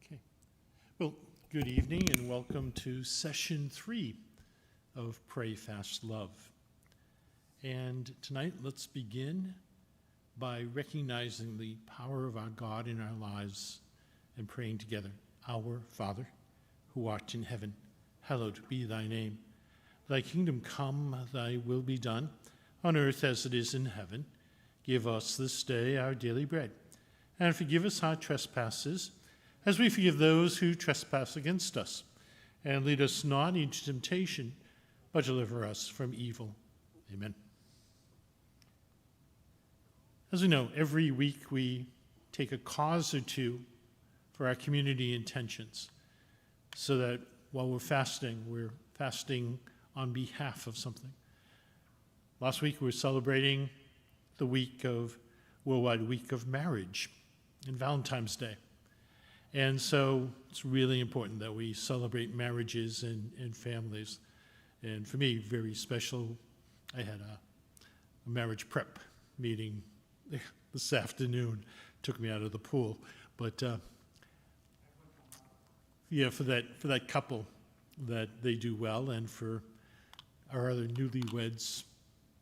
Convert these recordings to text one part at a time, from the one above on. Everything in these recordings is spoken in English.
Okay. Well, good evening and welcome to session 3 of Pray, Fast, Love. And tonight, let's begin by recognizing the power of our God in our lives and praying together. Our Father, who art in heaven, hallowed be thy name. Thy kingdom come, thy will be done, on earth as it is in heaven. Give us this day our daily bread, and forgive us our trespasses, as we forgive those who trespass against us. And lead us not into temptation, but deliver us from evil. Amen. As we know, every week we take a cause or two for our community intentions, so that while we're fasting on behalf of something. Last week we were celebrating the Worldwide Week of Marriage and Valentine's Day. And so it's really important that we celebrate marriages and families. And for me, very special, I had a marriage prep meeting this afternoon. Took me out of the pool. But for that couple, that they do well, and for our other newlyweds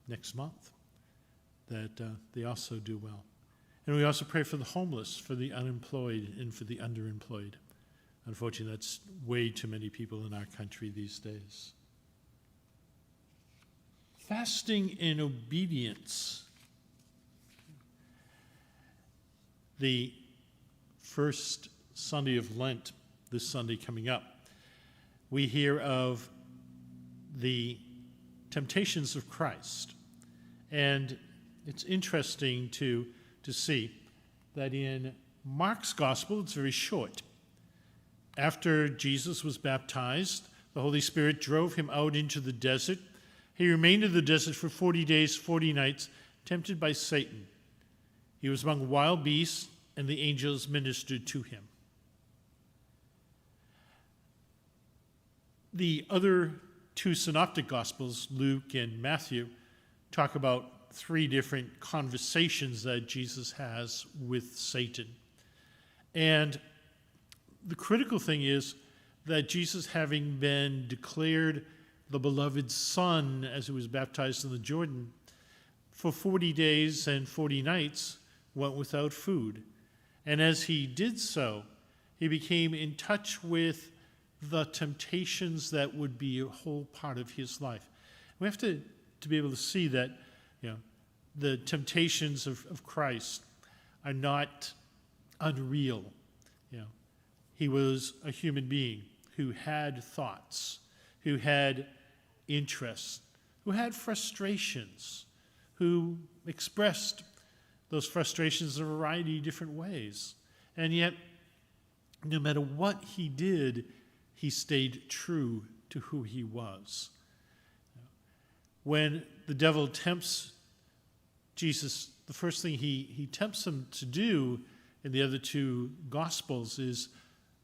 next month, that they also do well. And we also pray for the homeless, for the unemployed, and for the underemployed. Unfortunately, that's way too many people in our country these days. Fasting in obedience. The first Sunday of Lent, this Sunday coming up, we hear of the temptations of Christ. And it's interesting to see that in Mark's gospel, it's very short. After Jesus was baptized, the Holy Spirit drove him out into the desert. He remained in the desert for 40 days, 40 nights, tempted by Satan. He was among wild beasts, and the angels ministered to him. The other two synoptic gospels, Luke and Matthew, talk about 3 different conversations that Jesus has with Satan. And the critical thing is that Jesus, having been declared the beloved Son as he was baptized in the Jordan, for 40 days and 40 nights went without food. And as he did so, he became in touch with the temptations that would be a whole part of his life. We have to be able to see that, the temptations of Christ are not unreal. He was a human being who had thoughts, who had interests, who had frustrations, who expressed those frustrations in a variety of different ways. And yet, no matter what he did, he stayed true to who he was. When the devil tempts Jesus, the first thing he tempts him to do in the other 2 Gospels is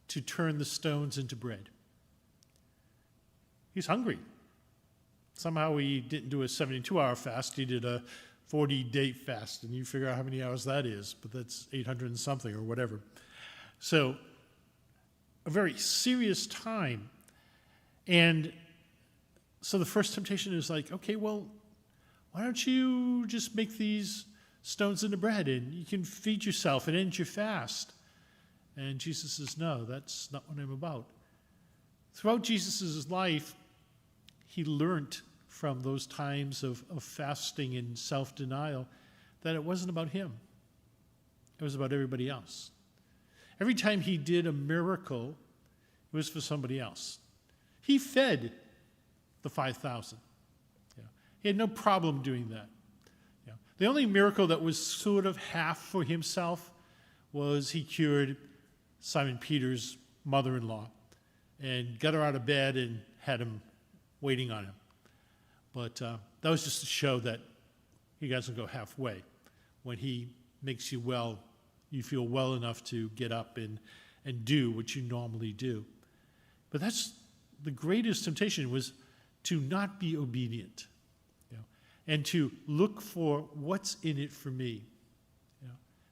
to turn the stones into bread. He's hungry. Somehow he didn't do a 72-hour fast. He did a 40-day fast, and you figure out how many hours that is, but that's 800 and something or whatever. So a very serious time. And so the first temptation is like, okay, well, why don't you just make these stones into bread and you can feed yourself and end your fast? And Jesus says, no, that's not what I'm about. Throughout Jesus' life, he learned from those times of fasting and self-denial that it wasn't about him. It was about everybody else. Every time he did a miracle, it was for somebody else. He fed the 5,000. He had no problem doing that. The only miracle that was sort of half for himself was he cured Simon Peter's mother-in-law and got her out of bed and had him waiting on him. But that was just to show that he doesn't go halfway. When he makes you well, you feel well enough to get up and do what you normally do. But that's the greatest temptation, was to not be obedient, and to look for what's in it for me.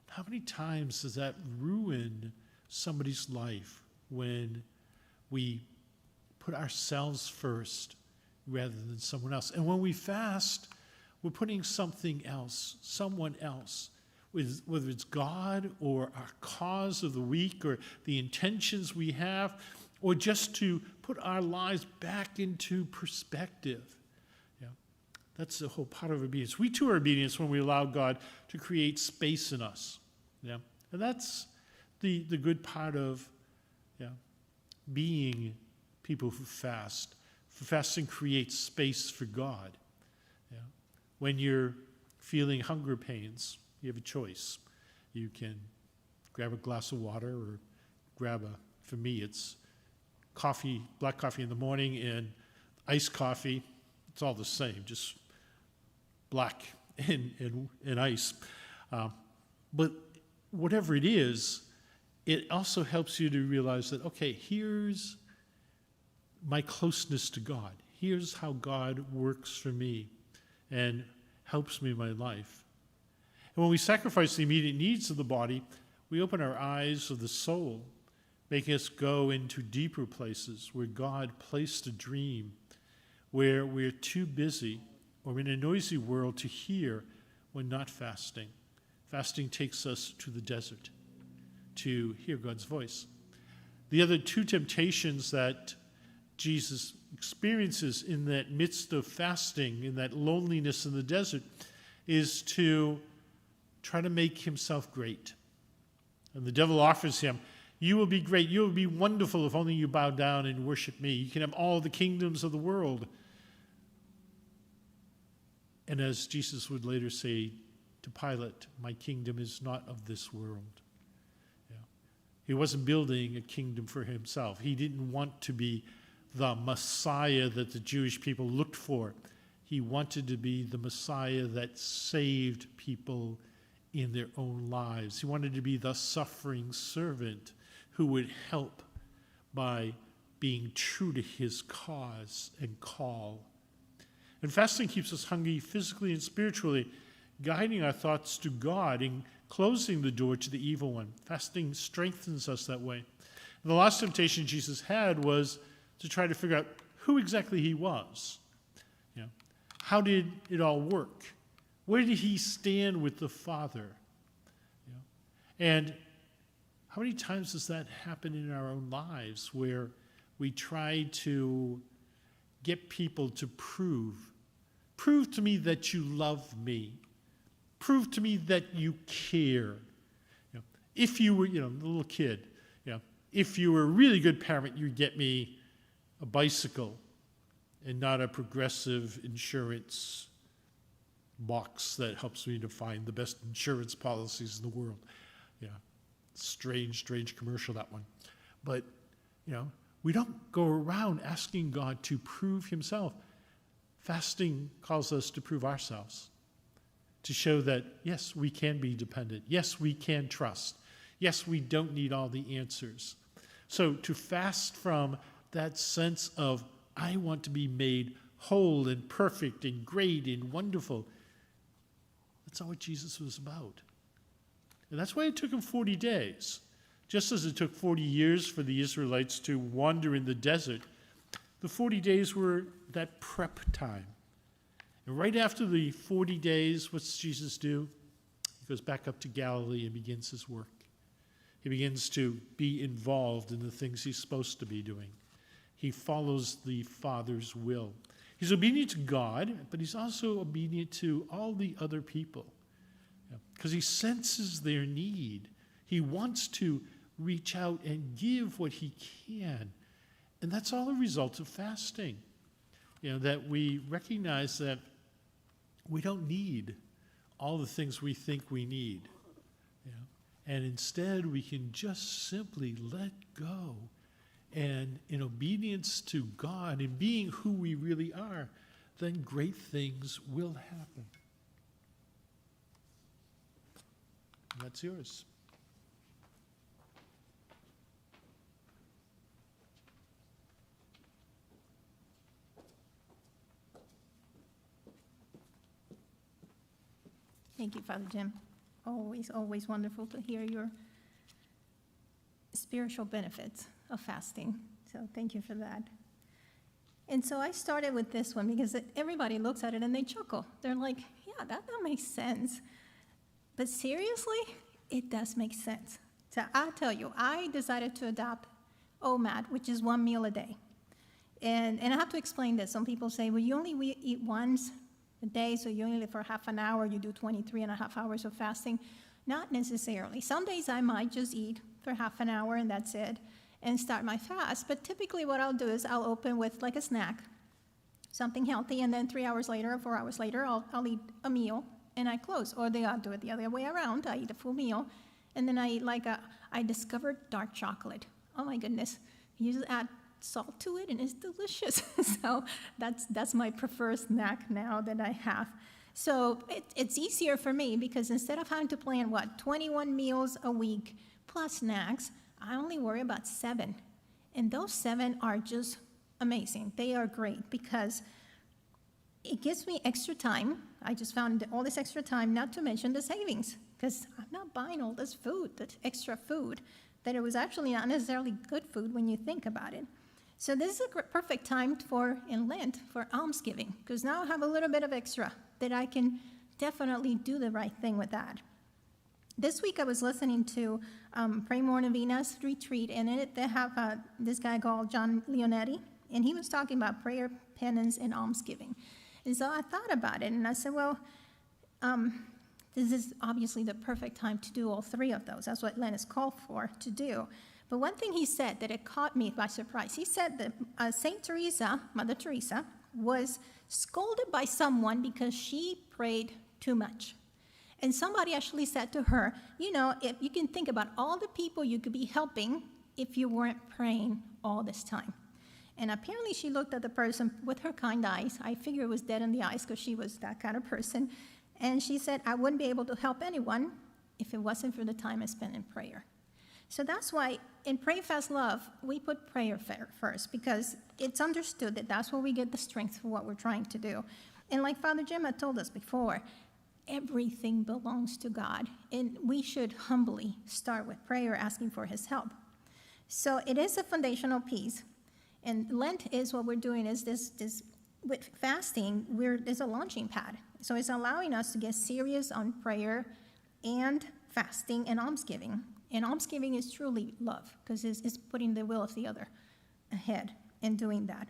How many times does that ruin somebody's life when we put ourselves first rather than someone else. And when we fast, we're putting something else, someone else, whether it's God or our cause of the week or the intentions we have, or just to put our lives back into perspective. Yeah. That's the whole part of obedience. We too are obedience when we allow God to create space in us. Yeah. And that's the good part of being people who fast. Fasting creates space for God. Yeah. When you're feeling hunger pains, you have a choice. You can grab a glass of water or for me, it's coffee, black coffee in the morning and iced coffee. It's all the same, just black and ice. But whatever it is, it also helps you to realize that, okay, here's my closeness to God. Here's how God works for me and helps me in my life. And when we sacrifice the immediate needs of the body, we open our eyes of the soul, making us go into deeper places where God placed a dream, where we're too busy or in a noisy world to hear when not fasting. Fasting takes us to the desert to hear God's voice. The other two temptations that Jesus experiences in that midst of fasting, in that loneliness in the desert, is to try to make himself great. And the devil offers him, you will be great, you will be wonderful if only you bow down and worship me. You can have all the kingdoms of the world. And as Jesus would later say to Pilate, my kingdom is not of this world. Yeah. He wasn't building a kingdom for himself. He didn't want to be the Messiah that the Jewish people looked for. He wanted to be the Messiah that saved people in their own lives. He wanted to be the suffering servant who would help by being true to his cause and call. And fasting keeps us hungry physically and spiritually, guiding our thoughts to God and closing the door to the evil one. Fasting strengthens us that way. And the last temptation Jesus had was to try to figure out who exactly he was. You know, how did it all work? Where did he stand with the Father? You know, and how many times does that happen in our own lives where we try to get people to prove to me that you love me. Prove to me that you care. You know, if you were, the little kid, if you were a really good parent, you'd get me a bicycle and not a Progressive insurance box that helps me to find the best insurance policies in the world. Yeah, strange commercial, that one. But, we don't go around asking God to prove himself. Fasting calls us to prove ourselves, to show that, yes, we can be dependent. Yes, we can trust. Yes, we don't need all the answers. So to fast from that sense of, I want to be made whole and perfect and great and wonderful, that's not what Jesus was about. And that's why it took him 40 days. Just as it took 40 years for the Israelites to wander in the desert, the 40 days were that prep time. And right after the 40 days, what's Jesus do? He goes back up to Galilee and begins his work. He begins to be involved in the things he's supposed to be doing. He follows the Father's will. He's obedient to God, but he's also obedient to all the other people, because he senses their need. He wants to reach out and give what he can. And that's all a result of fasting. That we recognize that we don't need all the things we think we need. And instead, we can just simply let go. And in obedience to God and being who we really are, then great things will happen. And that's yours. Thank you, Father Jim. Always wonderful to hear your spirit. spiritual benefits of fasting. So thank you for that. And so I started with this one because everybody looks at it and they chuckle. They're like, yeah, that makes sense. But seriously, it does make sense. So I'll tell you, I decided to adopt OMAD, which is 1 meal a day. And I have to explain this. Some people say, well, you only eat once a day, so you only live for half an hour, you do 23 and a half hours of fasting. Not necessarily. Some days I might just eat for half an hour and that's it, and start my fast. But typically what I'll do is I'll open with like a snack, something healthy, and then 3 hours later or 4 hours later, I'll eat a meal and I close. Or I'll do it the other way around. I eat a full meal, and then I eat I discovered dark chocolate. Oh my goodness. You just add salt to it and it's delicious. So that's my preferred snack now that I have. So it's easier for me because instead of having to plan, 21 meals a week plus snacks, I only worry about 7. And those 7 are just amazing. They are great because it gives me extra time. I just found all this extra time, not to mention the savings, because I'm not buying all this food, that extra food, that it was actually not necessarily good food when you think about it. So this is a perfect time in Lent for almsgiving, because now I have a little bit of extra that I can definitely do the right thing with that. This week I was listening to Pray More Novenas retreat, and in it they have this guy called John Leonetti, and he was talking about prayer, penance, and almsgiving. And so I thought about it, and I said, well, this is obviously the perfect time to do all 3 of those. That's what Lent is called for, to do. But one thing he said that it caught me by surprise, he said that St. Teresa, Mother Teresa, was scolded by someone because she prayed too much. And somebody actually said to her, if you can think about all the people you could be helping if you weren't praying all this time. And apparently she looked at the person with her kind eyes. I figure it was dead in the eyes because she was that kind of person. And she said, I wouldn't be able to help anyone if it wasn't for the time I spent in prayer. So that's why in Pray, Fast, Love, we put prayer first, because it's understood that that's where we get the strength for what we're trying to do. And like Father Jim had told us before, everything belongs to God, and we should humbly start with prayer, asking for his help. So it is a foundational piece, and Lent is what we're doing is this with fasting, there's a launching pad. So it's allowing us to get serious on prayer and fasting and almsgiving. And almsgiving is truly love, because it's putting the will of the other ahead and doing that.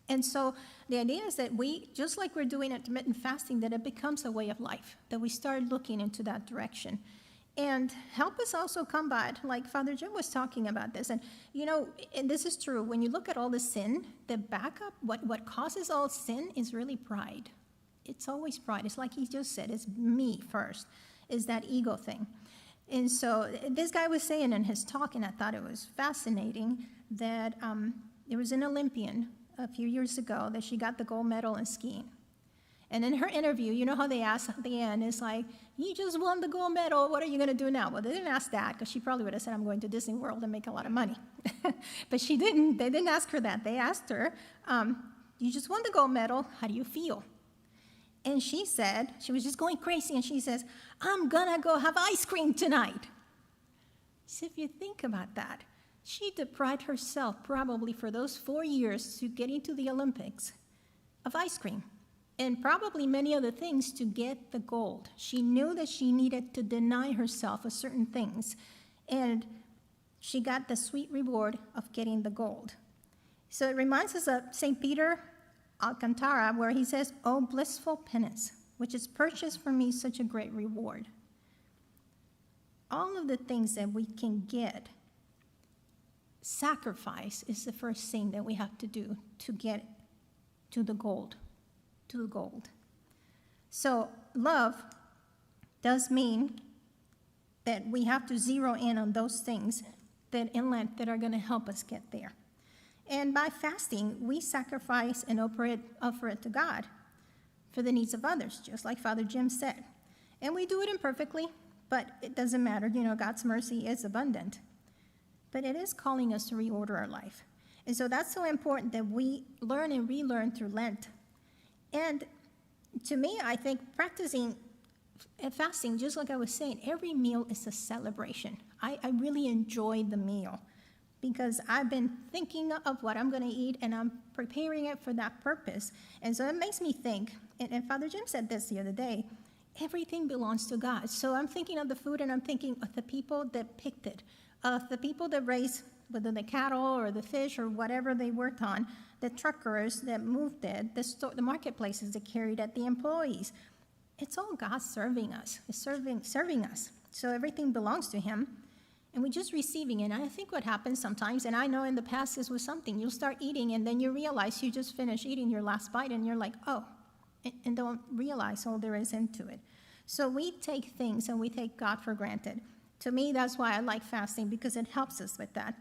And so the idea is that we, just like we're doing intermittent fasting, that it becomes a way of life, that we start looking into that direction. And help us also combat, like Father Jim was talking about this. And, and this is true, when you look at all the sin, the backup, what causes all sin is really pride. It's always pride. It's like he just said, it's me first, is that ego thing. And so this guy was saying in his talk, and I thought it was fascinating, that there was an Olympian a few years ago that she got the gold medal in skiing. And in her interview, you know how they asked at the end, it's like, you just won the gold medal, what are you going to do now? Well, they didn't ask that, because she probably would have said, I'm going to Disney World and make a lot of money. But they didn't ask her that. They asked her, you just won the gold medal, how do you feel? And she said, she was just going crazy, and she says, I'm going to go have ice cream tonight. So if you think about that, she deprived herself probably for those 4 years to get into the Olympics of ice cream, and probably many other things to get the gold. She knew that she needed to deny herself of certain things, and she got the sweet reward of getting the gold. So it reminds us of St. Peter Alcantara, where he says, "Oh, blissful penance, which has purchased for me such a great reward." All of the things that we can get, sacrifice is the first thing that we have to do to get to the gold, So love does mean that we have to zero in on those things that in Lent that are going to help us get there. And by fasting, we sacrifice and offer it to God for the needs of others, just like Father Jim said. And we do it imperfectly, but it doesn't matter. God's mercy is abundant. But it is calling us to reorder our life. And so that's so important that we learn and relearn through Lent. And to me, I think practicing at fasting, just like I was saying, every meal is a celebration. I really enjoy the meal because I've been thinking of what I'm going to eat and I'm preparing it for that purpose. And so it makes me think, and Father Jim said this the other day, everything belongs to God. So I'm thinking of the food and I'm thinking of the people that picked it, of the people that raised, whether the cattle or the fish or whatever they worked on, the truckers that moved it, the marketplaces that carried it, the employees. It's all God serving us, serving us. So everything belongs to him, and we're just receiving it. And I think what happens sometimes, and I know in the past this was something, you'll start eating, and then you realize you just finished eating your last bite, and you're like, oh, and don't realize all there is into it. So we take things, and we take God for granted. To me, that's why I like fasting, because it helps us with that.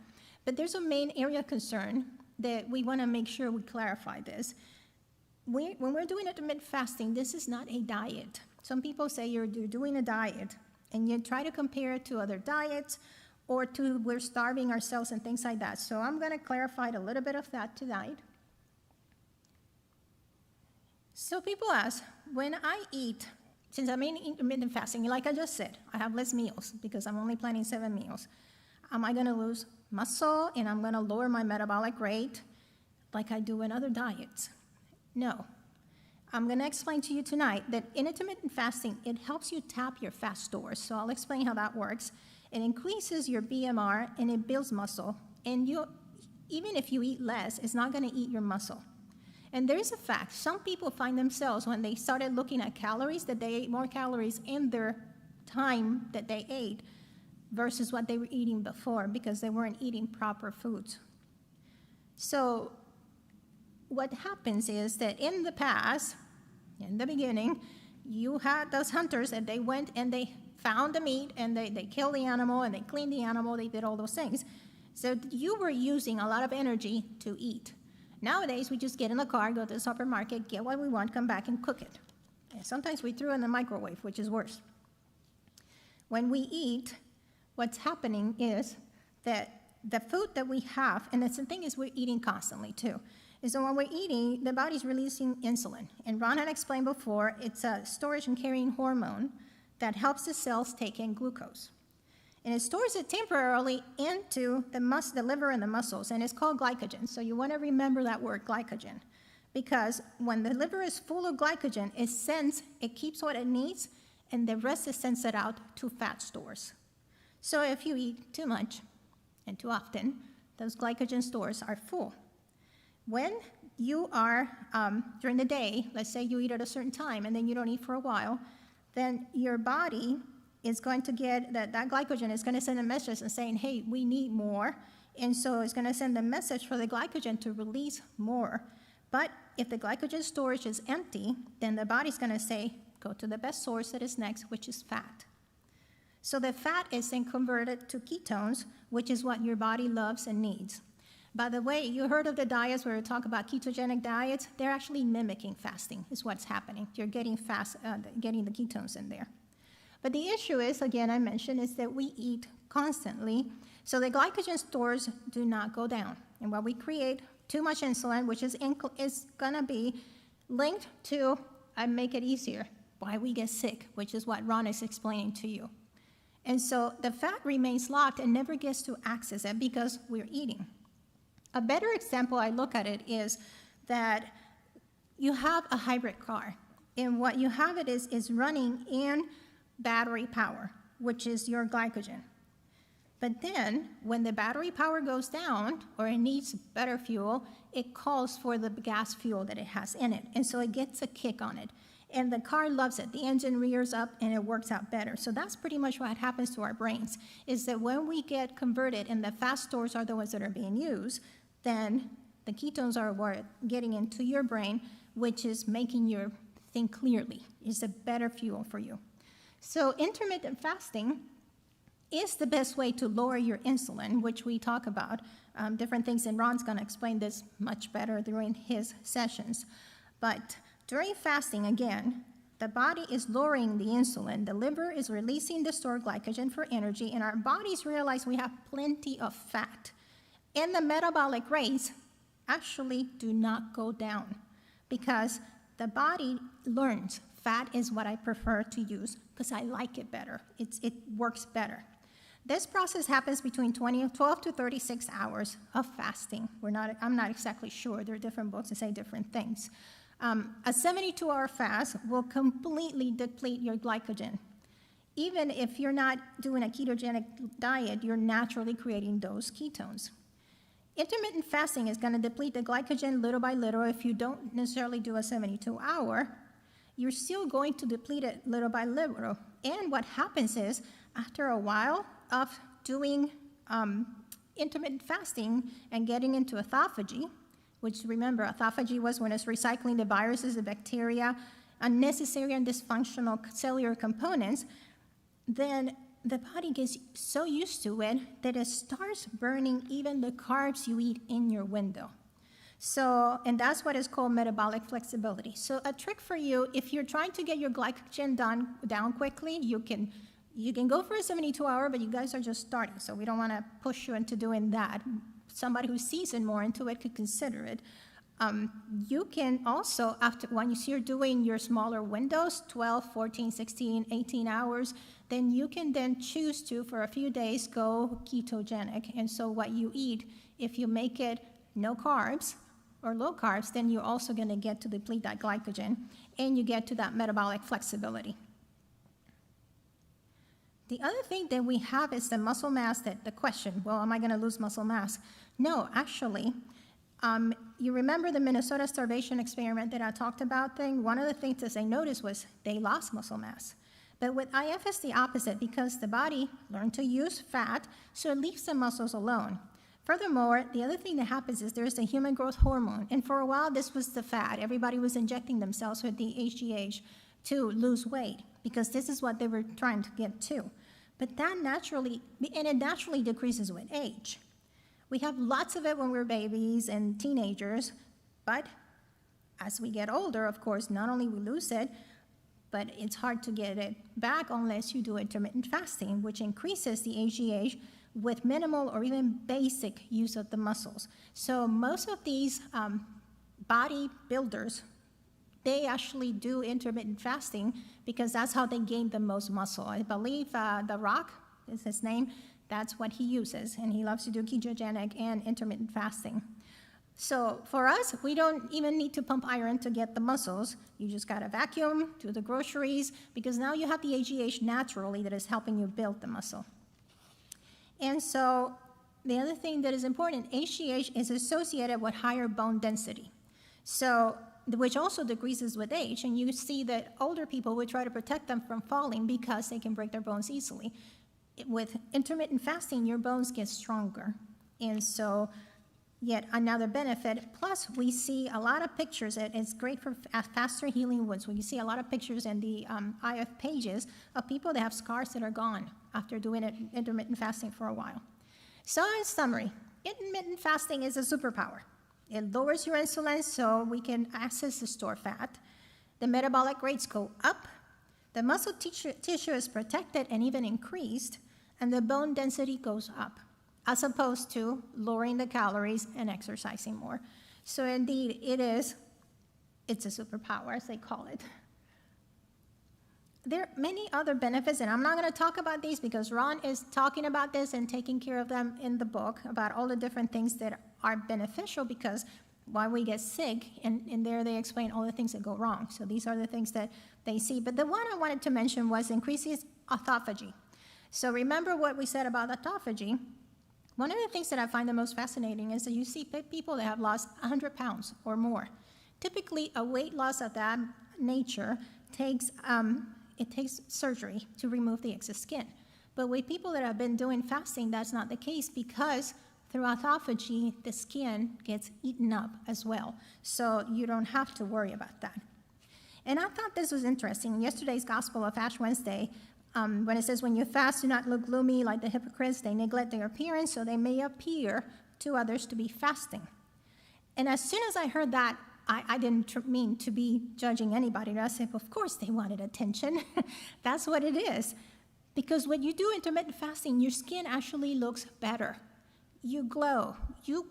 But there's a main area of concern that we want to make sure we clarify this. When we're doing intermittent fasting, this is not a diet. Some people say you're doing a diet, and you try to compare it to other diets or to we're starving ourselves and things like that. So I'm going to clarify a little bit of that tonight. So people ask, when I eat, since I'm in intermittent fasting, like I just said, I have less meals because I'm only planning 7 meals. Am I going to lose muscle and I'm going to lower my metabolic rate like I do in other diets? No. I'm going to explain to you tonight that in intermittent fasting, it helps you tap your fat stores. So I'll explain how that works. It increases your BMR and it builds muscle. And even if you eat less, it's not going to eat your muscle. And there's a fact. Some people find themselves, when they started looking at calories, that they ate more calories in their time that they ate versus what they were eating before because they weren't eating proper foods. So what happens is that in the past, in the beginning, you had those hunters and they went and they found the meat and they killed the animal and they cleaned the animal, they did all those things. So you were using a lot of energy to eat. Nowadays, we just get in the car, go to the supermarket, get what we want, come back and cook it. And sometimes we throw it in the microwave, which is worse. When we eat, what's happening is that the food that we have, and that's the thing is we're eating constantly too, is that when we're eating, the body's releasing insulin. And Ron had explained before, it's a storage and carrying hormone that helps the cells take in glucose. And it stores it temporarily into the liver and the muscles, and it's called glycogen. So you want to remember that word, glycogen, because when the liver is full of glycogen, it keeps what it needs, and the rest is sends it out to fat stores. So if you eat too much and too often, those glycogen stores are full. When you are, during the day, let's say you eat at a certain time and then you don't eat for a while, then your body is going to get, that glycogen is going to send a message and saying, hey, we need more. And so it's going to send a message for the glycogen to release more. But if the glycogen storage is empty, then the body's going to say, go to the best source that is next, which is fat. So the fat is then converted to ketones, which is what your body loves and needs. By the way, you heard of the diets where we talk about ketogenic diets? They're actually mimicking fasting is what's happening. You're getting getting the ketones in there. But the issue is, again, I mentioned, is that we eat constantly, so the glycogen stores do not go down. And when we create too much insulin, which is going to be linked to, I make it easier, why we get sick, which is what Ron is explaining to you. And so the fat remains locked and never gets to access it because we're eating. A better example I look at it is that you have a hybrid car, and what you have it is running in battery power, which is your glycogen. But then, when the battery power goes down, or it needs better fuel, it calls for the gas fuel that it has in it, and so it gets a kick on it. And the car loves it. The engine rears up, and it works out better. So that's pretty much what happens to our brains, is that when we get converted, and the fat stores are the ones that are being used, then the ketones are what are getting into your brain, which is making you think clearly. It's a better fuel for you. So intermittent fasting is the best way to lower your insulin, which we talk about, different things, and Ron's going to explain this much better during his sessions. But during fasting, again, the body is lowering the insulin, the liver is releasing the stored glycogen for energy, and our bodies realize we have plenty of fat. And the metabolic rates actually do not go down because the body learns Fat is what I prefer to use because I like it better. It works better. This process happens between 12 to 36 hours of fasting. I'm not exactly sure. There are different books that say different things. A 72-hour fast will completely deplete your glycogen. Even if you're not doing a ketogenic diet, you're naturally creating those ketones. Intermittent fasting is going to deplete the glycogen little by little. If you don't necessarily do a 72-hour, you're still going to deplete it little by little. And what happens is, after a while of doing intermittent fasting and getting into autophagy, which remember, autophagy was when it's recycling the viruses, the bacteria, unnecessary and dysfunctional cellular components, then the body gets so used to it that it starts burning even the carbs you eat in your window. So, and that's what is called metabolic flexibility. So a trick for you, if you're trying to get your glycogen down quickly, you can go for a 72-hour, but you guys are just starting, so we don't want to push you into doing that. Somebody who's seasoned more into it could consider it. You can also, once you're doing your smaller windows, 12, 14, 16, 18 hours, then you can then choose to, for a few days, go ketogenic. And so what you eat, if you make it no carbs or low carbs, then you're also going to get to deplete that glycogen, and you get to that metabolic flexibility. The other thing that we have is the muscle mass, the question, well, am I going to lose muscle mass? No, actually, you remember the Minnesota starvation experiment that I talked about thing? One of the things that they noticed was they lost muscle mass. But with IF, it's the opposite because the body learned to use fat, so it leaves the muscles alone. Furthermore, the other thing that happens is there's the human growth hormone, and for a while this was the fad. Everybody was injecting themselves with the HGH to lose weight because this is what they were trying to get to. But that naturally decreases with age. We have lots of it when we're babies and teenagers, but as we get older, of course, not only we lose it, but it's hard to get it back unless you do intermittent fasting, which increases the HGH with minimal or even basic use of the muscles. So most of these bodybuilders, they actually do intermittent fasting because that's how they gain the most muscle. I believe The Rock is his name. That's what he uses, and he loves to do ketogenic and intermittent fasting. So for us, we don't even need to pump iron to get the muscles. You just got to vacuum, do the groceries, because now you have the HGH naturally that is helping you build the muscle. And so the other thing that is important, HGH is associated with higher bone density, so which also decreases with age. And you see that older people would try to protect them from falling because they can break their bones easily. With intermittent fasting, your bones get stronger. And so yet another benefit. Plus, we see a lot of pictures. It's great for faster healing wounds. We see a lot of pictures in the IF pages of people that have scars that are gone after doing intermittent fasting for a while. So in summary, intermittent fasting is a superpower. It lowers your insulin so we can access the stored fat. The metabolic rates go up. The muscle tissue is protected and even increased, and the bone density goes up, as opposed to lowering the calories and exercising more. So indeed, it's a superpower, as they call it. There are many other benefits, and I'm not going to talk about these because Ron is talking about this and taking care of them in the book, about all the different things that are beneficial because why we get sick, and there they explain all the things that go wrong. So these are the things that they see. But the one I wanted to mention was increases autophagy. So remember what we said about autophagy. One of the things that I find the most fascinating is that you see people that have lost 100 pounds or more. Typically, a weight loss of that nature takes surgery to remove the excess skin. But with people that have been doing fasting, that's not the case because through autophagy, the skin gets eaten up as well. So you don't have to worry about that. And I thought this was interesting. In yesterday's Gospel of Ash Wednesday, when it says, when you fast, do not look gloomy like the hypocrites. They neglect their appearance so they may appear to others to be fasting. And as soon as I heard that, I didn't mean to be judging anybody. I said, of course they wanted attention. That's what it is. Because when you do intermittent fasting, your skin actually looks better. You glow.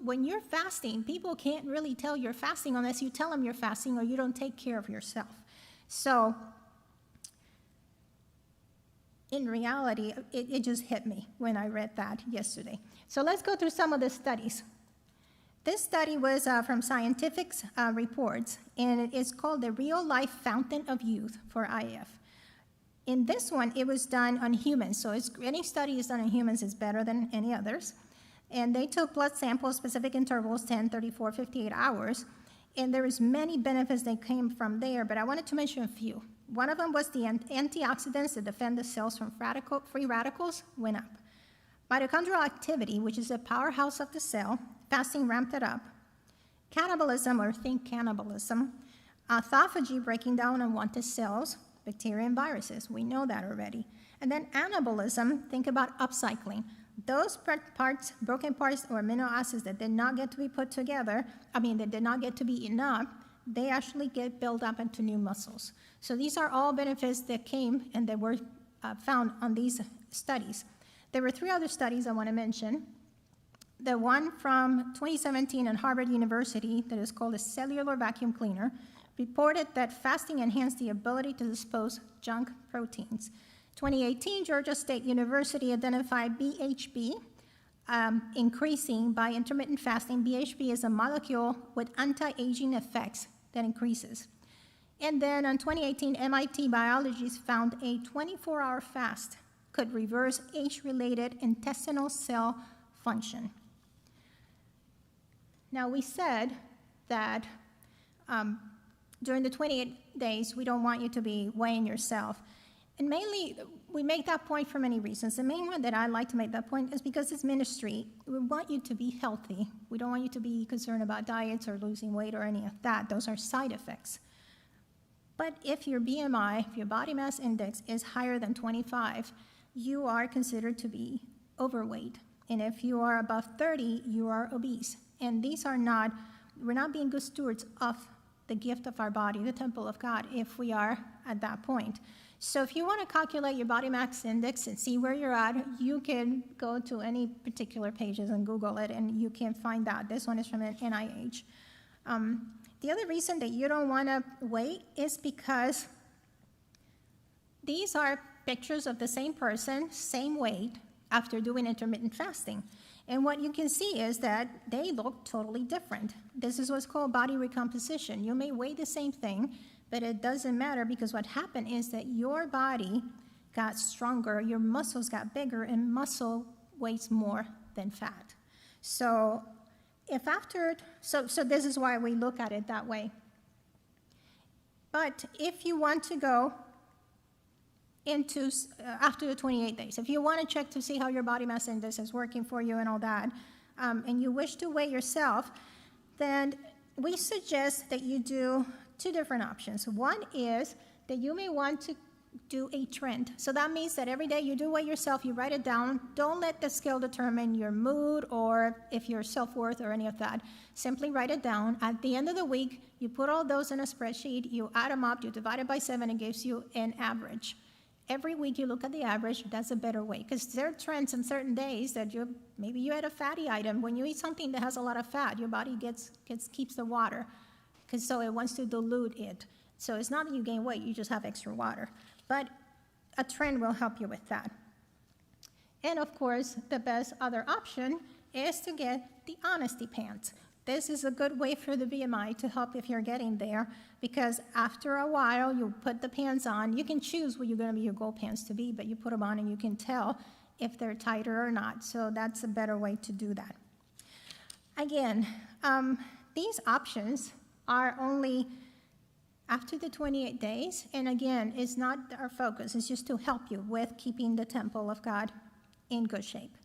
When you're fasting, people can't really tell you're fasting unless you tell them you're fasting or you don't take care of yourself. So in reality, it just hit me when I read that yesterday. So let's go through some of the studies. This study was from Scientific Reports, and it is called the Real Life Fountain of Youth for IF. In this one, it was done on humans, so any study is done on humans is better than any others. And they took blood samples, specific intervals, 10, 34, 58 hours, and there was many benefits that came from there, but I wanted to mention a few. One of them was the antioxidants that defend the cells from free radicals went up. Mitochondrial activity, which is the powerhouse of the cell, fasting ramped it up. Cannibalism, or think cannibalism. Autophagy, breaking down unwanted cells, bacteria and viruses. We know that already. And then anabolism, think about upcycling. Those parts, broken parts or amino acids that did not get to be put together, that did not get to be eaten up, they actually get built up into new muscles. So these are all benefits that came and that were found on these studies. There were 3 other studies I want to mention. The one from 2017 at Harvard University that is called a cellular vacuum cleaner reported that fasting enhanced the ability to dispose junk proteins. 2018, Georgia State University identified BHB increasing by intermittent fasting. BHB is a molecule with anti-aging effects that increases. And then in 2018, MIT biologists found a 24-hour fast could reverse age-related intestinal cell function. Now, we said that during the 28 days, we don't want you to be weighing yourself. And mainly, we make that point for many reasons. The main one that I like to make that point is because it's ministry. We want you to be healthy. We don't want you to be concerned about diets or losing weight or any of that. Those are side effects. But if your BMI, if your body mass index is higher than 25, you are considered to be overweight. And if you are above 30, you are obese. And we're not being good stewards of the gift of our body, the temple of God, if we are at that point. So if you want to calculate your body mass index and see where you're at, you can go to any particular pages and Google it, and you can find that. This one is from NIH. The other reason that you don't want to weigh is because these are pictures of the same person, same weight, after doing intermittent fasting. And what you can see is that they look totally different. This is what's called body recomposition. You may weigh the same thing, but it doesn't matter because what happened is that your body got stronger, your muscles got bigger, and muscle weighs more than fat. So this is why we look at it that way. But if you want to go into after the 28 days, if you want to check to see how your body mass index is working for you and all that, and you wish to weigh yourself, then we suggest that you do 2 different options. One is that you may want to do a trend. So that means that every day you do weigh yourself, you write it down. Don't let the scale determine your mood or if your self-worth or any of that. Simply write it down. At the end of the week, you put all those in a spreadsheet, you add them up, you divide it by 7, it gives you an average. Every week you look at the average, that's a better way. Because there are trends on certain days that maybe you had a fatty item. When you eat something that has a lot of fat, your body keeps the water, because so it wants to dilute it. So it's not that you gain weight, you just have extra water. But a trend will help you with that. And of course, the best other option is to get the honesty pants. This is a good way for the BMI to help if you're getting there, because after a while, you put the pants on. You can choose what you're going to be your goal pants to be, but you put them on and you can tell if they're tighter or not. So that's a better way to do that. Again, these options are only after the 28 days, and again, it's not our focus. It's just to help you with keeping the temple of God in good shape.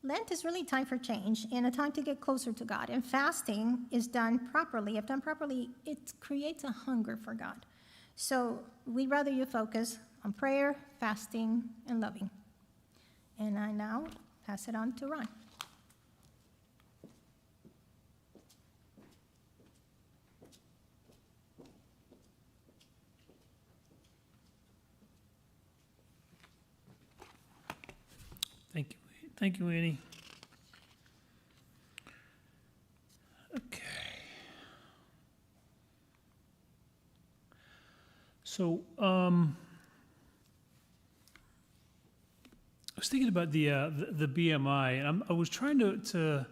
Lent is really time for change and a time to get closer to God. And fasting is done properly. If done properly, it creates a hunger for God. So we'd rather you focus on prayer, fasting, and loving. And I now pass it on to Ron. Thank you, Annie. Okay. So, was thinking about the BMI, and I was trying to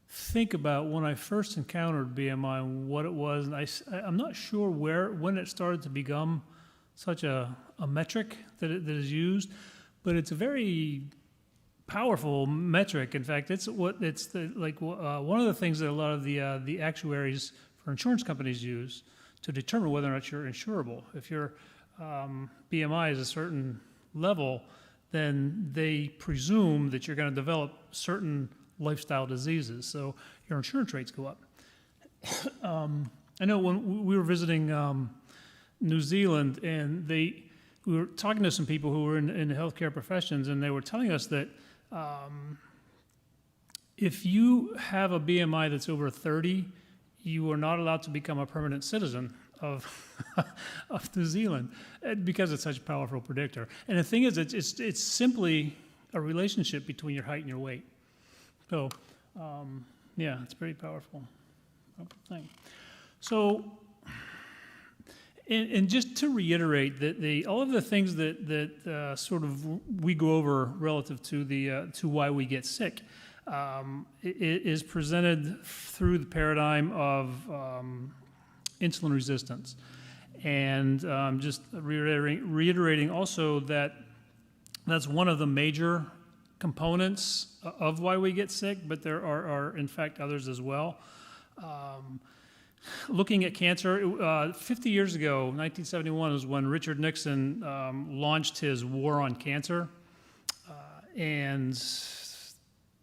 think about when I first encountered BMI and what it was, and I'm not sure when it started to become such a metric that is used, but it's a very powerful metric. In fact, one of the things that a lot of the actuaries for insurance companies use to determine whether or not you're insurable. If your BMI is a certain level, then they presume that you're going to develop certain lifestyle diseases, so your insurance rates go up. I know when we were visiting New Zealand, and we were talking to some people who were in the healthcare professions, and they were telling us that if you have a BMI that's over 30, you are not allowed to become a permanent citizen of New Zealand because it's such a powerful predictor. And the thing is, it's simply a relationship between your height and your weight. So, yeah, it's pretty powerful thing. So, and just to reiterate that all of the things that sort of we go over relative to why we get sick, it is presented through the paradigm of insulin resistance, and just reiterating also that that's one of the major components of why we get sick, but there are in fact others as well. Looking at cancer, 50 years ago, 1971 was when Richard Nixon launched his war on cancer, and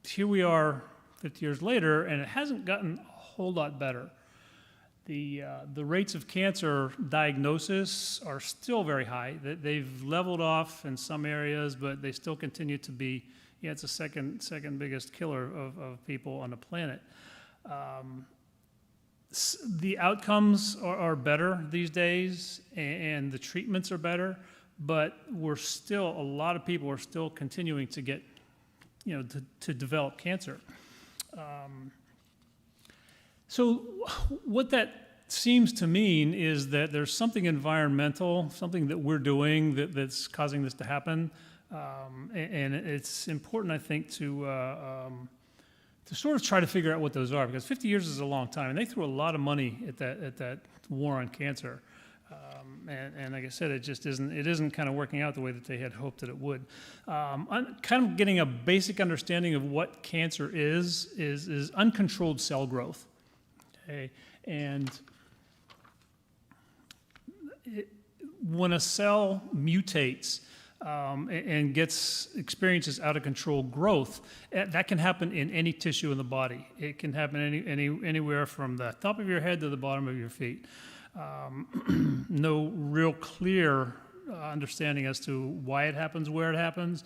here we are 50 years later, and it hasn't gotten a whole lot better. The rates of cancer diagnosis are still very high. They've leveled off in some areas, but they still continue to be, it's the second biggest killer of people on the planet. The outcomes are better these days, and the treatments are better, but a lot of people are still continuing to get, to develop cancer. So what that seems to mean is that there's something environmental, something that we're doing that's causing this to happen, and it's important, I think, to sort of try to figure out what those are, because 50 years is a long time, and they threw a lot of money at that war on cancer, and like I said, it isn't kind of working out the way that they had hoped that it would. I'm kind of getting a basic understanding of what cancer is uncontrolled cell growth. Okay, and when a cell mutates and experiences out of control growth, that can happen in any tissue in the body. It can happen anywhere from the top of your head to the bottom of your feet. No real clear understanding as to why it happens, where it happens.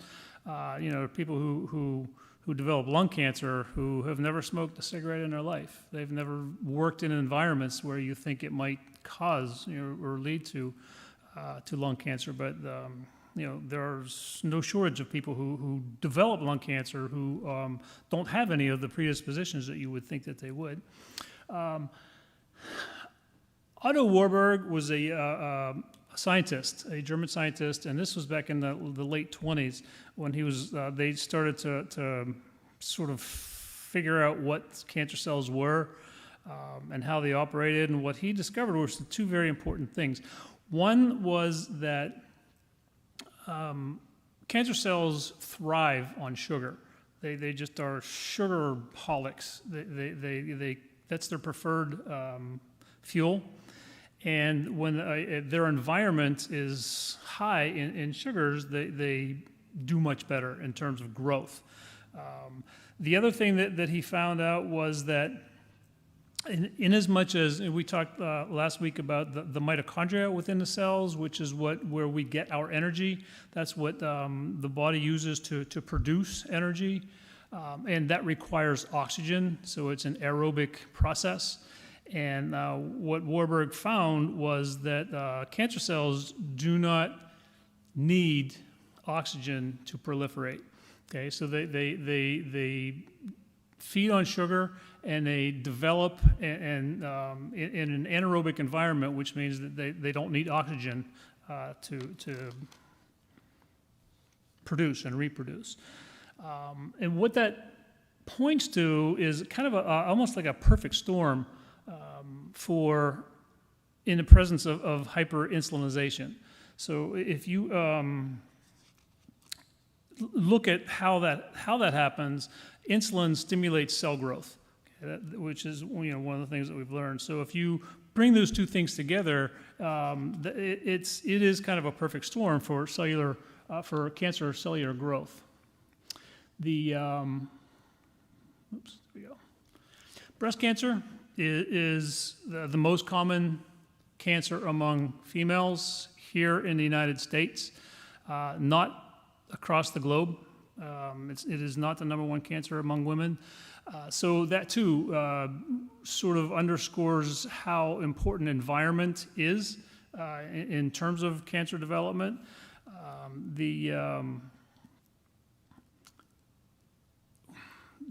People who develop lung cancer who have never smoked a cigarette in their life. They've never worked in environments where you think it might cause or lead to lung cancer, but there's no shortage of people who develop lung cancer who don't have any of the predispositions that you would think that they would. Otto Warburg was a scientist, a German scientist, and this was back in the late 20s when they started to sort of figure out what cancer cells were and how they operated, and what he discovered was the two very important things. One was that cancer cells thrive on sugar. They just are sugarholics. That's their preferred fuel. And when their environment is high in sugars, they do much better in terms of growth. The other thing that he found out was that in as much as we talked last week about the mitochondria within the cells, which is where we get our energy. That's what the body uses to produce energy, and that requires oxygen, so it's an aerobic process. And what Warburg found was that cancer cells do not need oxygen to proliferate. Okay, so they feed on sugar, and they develop in an anaerobic environment, which means that they don't need oxygen to produce and reproduce. And what that points to is kind of almost like a perfect storm for in the presence of hyperinsulinization. So if you look at how that happens, insulin stimulates cell growth, okay, which is one of the things that we've learned. So if you bring those two things together, it is kind of a perfect storm for cancer cellular growth. The oops, there we go. Breast cancer is the most common cancer among females here in the United States, not across the globe. It is not the number one cancer among women. So that too sort of underscores how important environment is in terms of cancer development.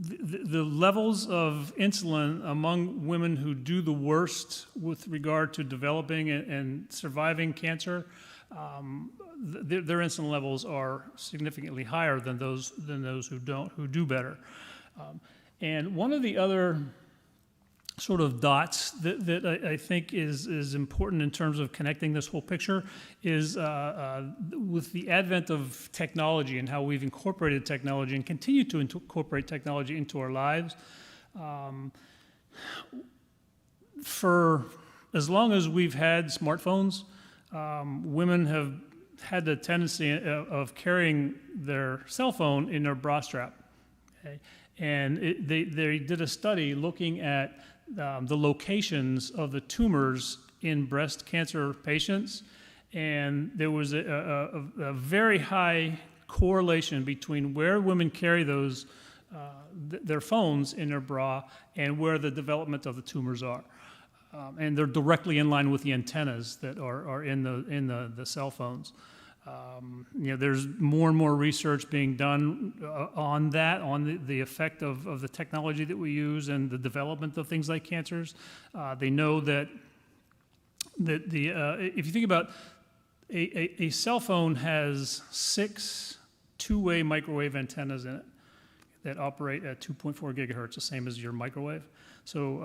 The levels of insulin among women who do the worst with regard to developing and surviving cancer, their insulin levels are significantly higher than those who do better. And one of the other sort of dots that I think is important in terms of connecting this whole picture is with the advent of technology and how we've incorporated technology and continue to incorporate technology into our lives. For as long as we've had smartphones, women have had the tendency of carrying their cell phone in their bra strap. Okay? And they did a study looking at the locations of the tumors in breast cancer patients, and there was a very high correlation between where women carry those their phones in their bra and where the development of the tumors are. And they're directly in line with the antennas that are in the cell phones. There's more and more research being done on that, on the effect of the technology that we use and the development of things like cancers. They know that if you think about a cell phone has 6 two-way microwave antennas in it that operate at 2.4 gigahertz, the same as your microwave. So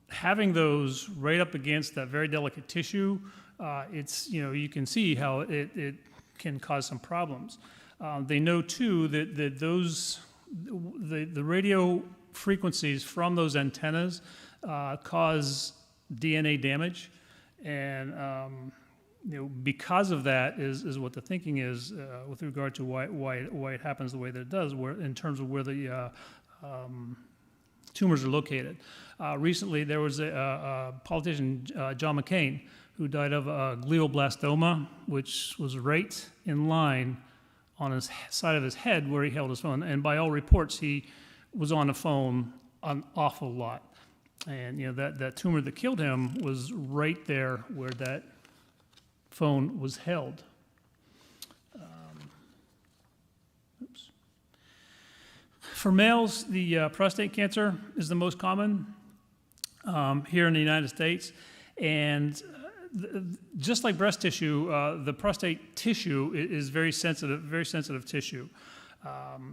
having those right up against that very delicate tissue, you can see how it can cause some problems. They know too that the radio frequencies from those antennas cause DNA damage, and because of that is what the thinking is with regard to why it happens the way that it does, in terms of where the tumors are located. Recently, there was a politician, John McCain, who died of glioblastoma, which was right in line on his side of his head where he held his phone. And by all reports, he was on the phone an awful lot. And that tumor that killed him was right there where that phone was held. Oops. For males, the prostate cancer is the most common here in the United States. And just like breast tissue, the prostate tissue is very sensitive tissue.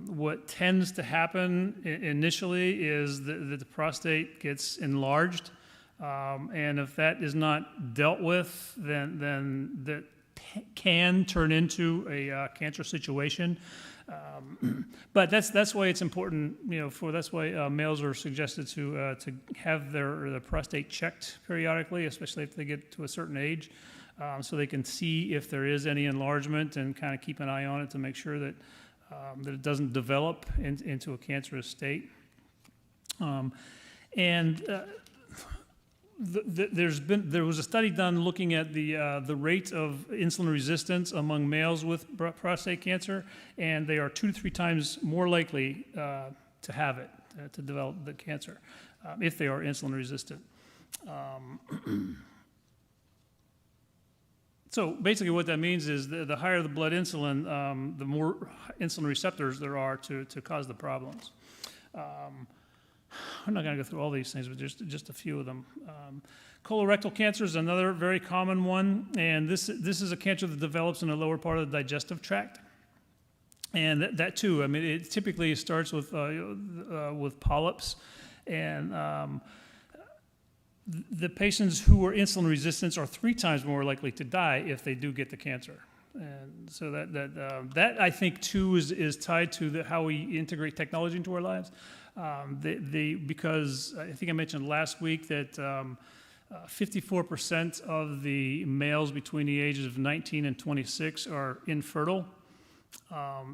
What tends to happen initially is that the prostate gets enlarged, and if that is not dealt with, then that can turn into a cancer situation. But that's why it's important, that's why males are suggested to have their prostate checked periodically, especially if they get to a certain age, so they can see if there is any enlargement and kind of keep an eye on it to make sure that it doesn't develop into a cancerous state. There was a study done looking at the rate of insulin resistance among males with prostate cancer, and they are 2 to 3 times more likely to have it, to develop the cancer, if they are insulin resistant. So basically what that means is the higher the blood insulin, the more insulin receptors there are to cause the problems. I'm not going to go through all these things, but just a few of them. Colorectal cancer is another very common one, and this is a cancer that develops in the lower part of the digestive tract. And that too, I mean, it typically starts with polyps, and the patients who are insulin resistant are 3 times more likely to die if they do get the cancer. And so that I think too is tied to how we integrate technology into our lives. Because I think I mentioned last week that 54% of the males between the ages of 19 and 26 are infertile.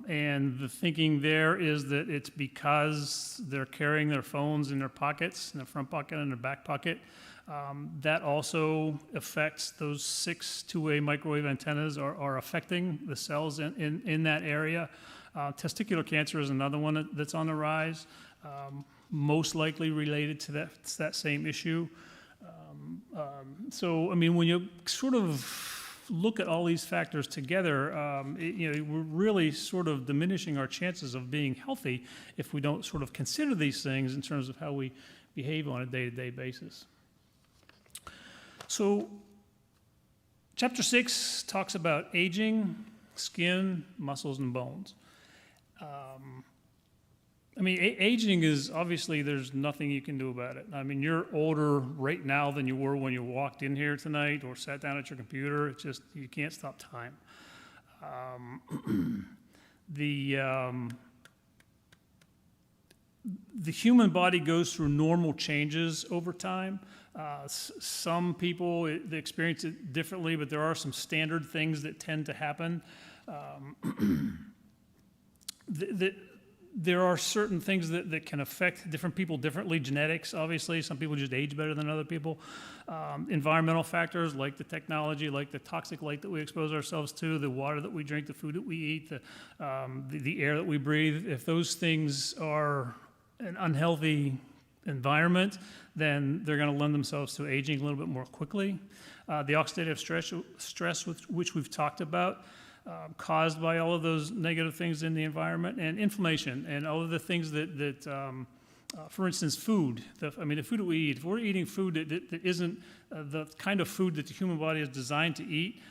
And the thinking there is that it's because they're carrying their phones in their pockets, in their front pocket and their back pocket. That also affects those 6 two-way microwave antennas are affecting the cells in that area. Testicular cancer is another one that's on the rise, most likely related to that same issue. So, I mean, when you sort of look at all these factors together, we're really sort of diminishing our chances of being healthy if we don't sort of consider these things in terms of how we behave on a day-to-day basis. So, chapter 6 talks about aging, skin, muscles, and bones. I mean, aging is obviously there's nothing you can do about it. I mean, you're older right now than you were when you walked in here tonight or sat down at your computer. It's just, you can't stop time. The human body goes through normal changes over time. Some people they experience it differently, but there are some standard things that tend to happen. There are certain things that can affect different people differently. Genetics, obviously. Some people just age better than other people. Environmental factors like the technology, like the toxic light that we expose ourselves to, the water that we drink, the food that we eat, the air that we breathe. If those things are an unhealthy environment, then they're going to lend themselves to aging a little bit more quickly. The oxidative stress which we've talked about, caused by all of those negative things in the environment, and inflammation, and all of the things that for instance, food. The food that we eat. If we're eating food that isn't the kind of food that the human body is designed to eat,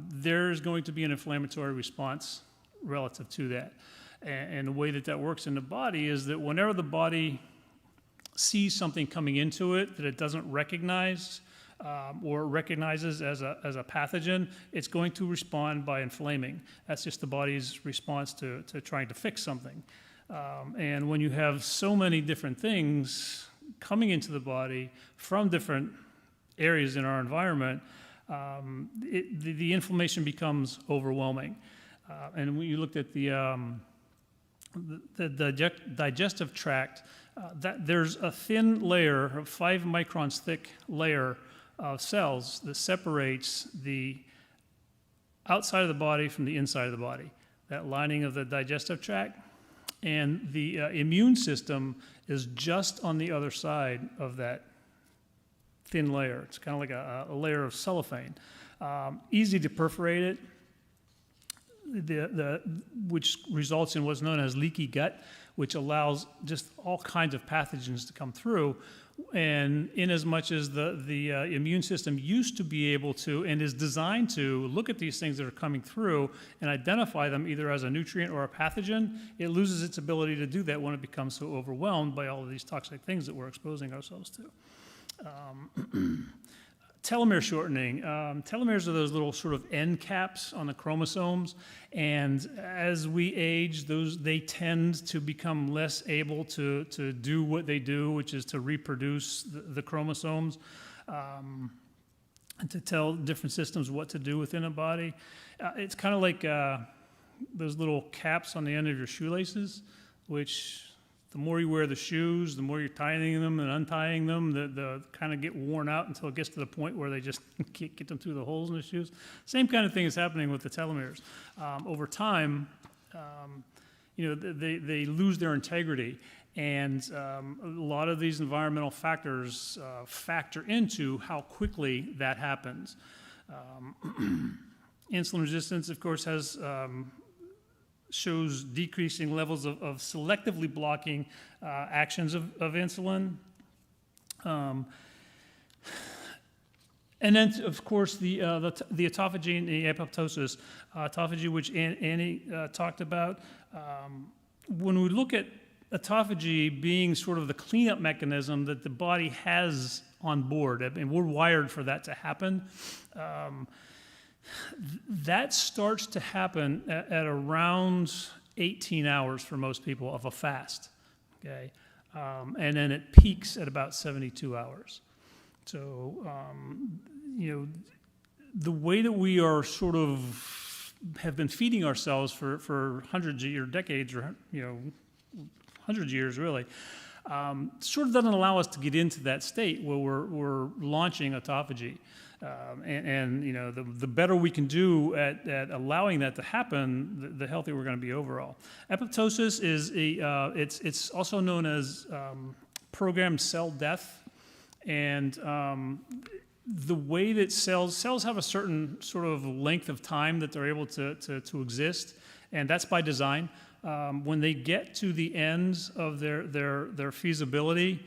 there's going to be an inflammatory response relative to that. And the way that works in the body is that whenever the body sees something coming into it that it doesn't recognize, or recognizes as a pathogen, it's going to respond by inflaming. That's just the body's response to trying to fix something. And when you have so many different things coming into the body from different areas in our environment, the inflammation becomes overwhelming. And when you looked at the digestive tract, that there's a thin layer, a 5 microns thick layer of cells that separates the outside of the body from the inside of the body, that lining of the digestive tract. And the immune system is just on the other side of that thin layer. It's kind of like a layer of cellophane. Easy to perforate it, which results in what's known as leaky gut, which allows just all kinds of pathogens to come through. And in as much as the immune system used to be able to and is designed to look at these things that are coming through and identify them either as a nutrient or a pathogen, it loses its ability to do that when it becomes so overwhelmed by all of these toxic things that we're exposing ourselves to. Telomere shortening. Telomeres are those little sort of end caps on the chromosomes, and as we age, they tend to become less able to do what they do, which is to reproduce the chromosomes, and to tell different systems what to do within a body. It's kind of like those little caps on the end of your shoelaces, which the more you wear the shoes, the more you're tying them and untying them, the kind of get worn out until it gets to the point where they just can't get them through the holes in the shoes. Same kind of thing is happening with the telomeres. Over time, they lose their integrity, and a lot of these environmental factors factor into how quickly that happens. Insulin resistance, of course, shows decreasing levels of selectively blocking actions of insulin. And then, of course, the autophagy and the apoptosis. Autophagy, which Annie talked about. When we look at autophagy being sort of the cleanup mechanism that the body has on board, and we're wired for that to happen, that starts to happen at around 18 hours for most people of a fast, okay? And then it peaks at about 72 hours. So, the way that we are sort of have been feeding ourselves for hundreds of years, decades, or, hundreds of years really, sort of doesn't allow us to get into that state where we're launching autophagy. The better we can do at allowing that to happen, the healthier we're going to be overall. Apoptosis is it's also known as programmed cell death. And the way that cells have a certain sort of length of time that they're able to exist, and that's by design. When they get to the end of their feasibility,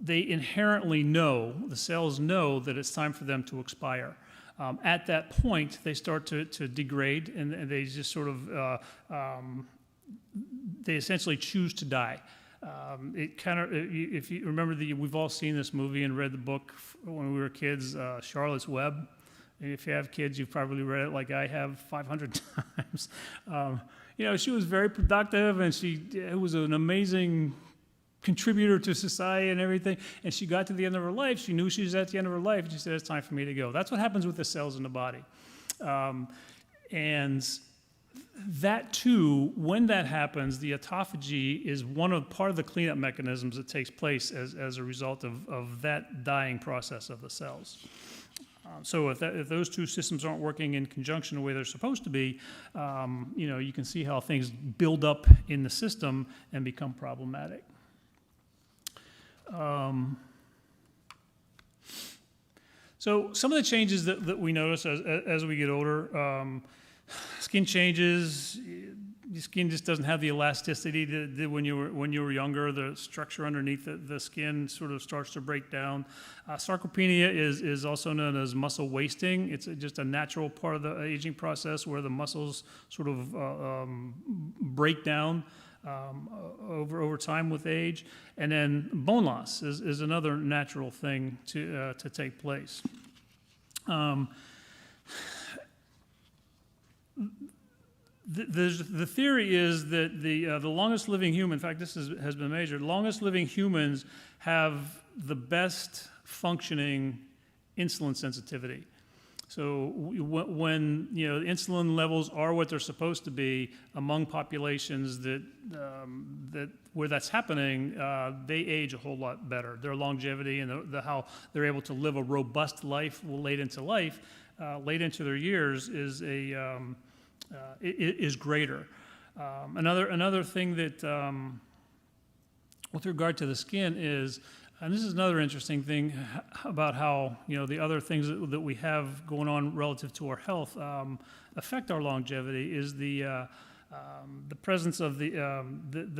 they inherently know, the cells know that it's time for them to expire. At that point, they start to degrade, and they just sort of, they essentially choose to die. It kind of, if you remember, we've all seen this movie and read the book when we were kids, Charlotte's Web. And if you have kids, you've probably read it like I have 500 times. She was very productive, and she was an amazing contributor to society and everything. And she got to the end of her life. She knew she was at the end of her life, and she said, "It's time for me to go." That's what happens with the cells in the body. And that too, when that happens, the autophagy is part of the cleanup mechanisms that takes place as a result of that dying process of the cells. So if those two systems aren't working in conjunction the way they're supposed to be, you can see how things build up in the system and become problematic. So some of the changes that we notice as we get older, skin changes. Your skin just doesn't have the elasticity that it did when you were younger. The structure underneath the skin sort of starts to break down. Sarcopenia is also known as muscle wasting. It's just a natural part of the aging process where the muscles sort of break down over time with age. And then bone loss is another natural thing to take place. The theory is that the longest living human, in fact, this has been measured, longest living humans have the best functioning insulin sensitivity. So when insulin levels are what they're supposed to be among populations that where that's happening, they age a whole lot better. Their longevity and how they're able to live a robust life late into their years is greater. Another thing that, with regard to the skin is, and this is another interesting thing about how the other things that we have going on relative to our health affect our longevity, is the presence of the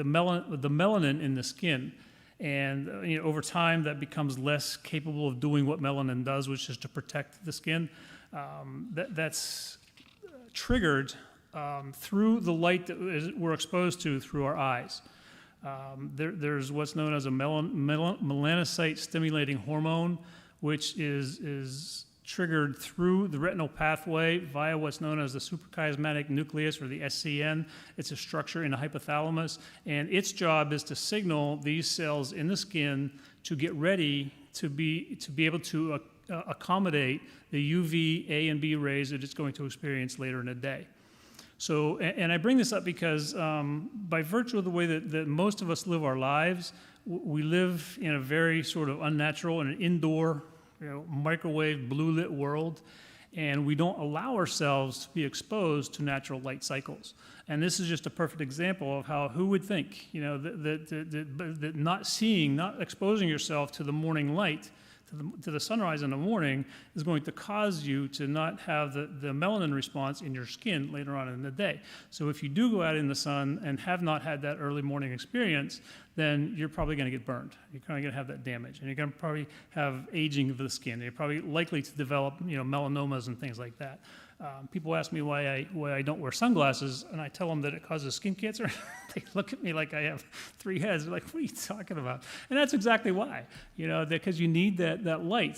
melanin in the skin. And over time, that becomes less capable of doing what melanin does, which is to protect the skin. That's triggered through the light that we're exposed to through our eyes. There's what's known as a melanocyte-stimulating hormone, which is triggered through the retinal pathway via what's known as the suprachiasmatic nucleus, or the SCN. It's a structure in the hypothalamus, and its job is to signal these cells in the skin to get ready to be able to accommodate the UV A and B rays that it's going to experience later in the day. So, and I bring this up because by virtue of the way that most of us live our lives, we live in a very sort of unnatural and an indoor, microwave, blue-lit world, and we don't allow ourselves to be exposed to natural light cycles. And this is just a perfect example of how, who would think, that not exposing yourself to the morning light to the sunrise in the morning is going to cause you to not have the melanin response in your skin later on in the day. So if you do go out in the sun and have not had that early morning experience, then you're probably going to get burned. You're probably going to have that damage, and you're going to probably have aging of the skin. You're probably likely to develop, melanomas and things like that. People ask me why I don't wear sunglasses, and I tell them that it causes skin cancer. They look at me like I have 3 heads. They're like, "What are you talking about?" And that's exactly why. Because you need that light.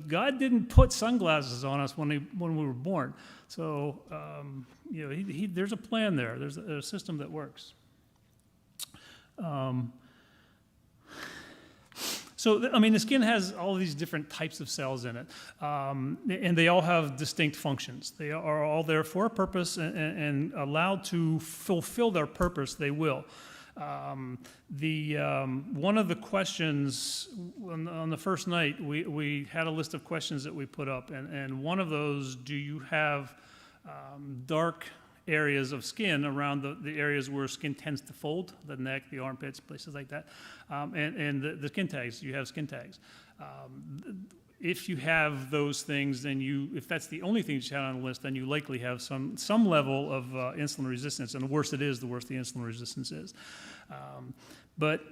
God didn't put sunglasses on us when we were born. So there's a plan there. There's a system that works. So, the skin has all these different types of cells in it, and they all have distinct functions. They are all there for a purpose, and allowed to fulfill their purpose, they will. One of the questions on the first night, we had a list of questions that we put up, and one of those, do you have dark areas of skin around the areas where skin tends to fold, the neck, the armpits, places like that, and the skin tags, you have skin tags. If you have those things, then if that's the only thing you had on the list, then you likely have some level of insulin resistance, and the worse it is, the worse the insulin resistance is. But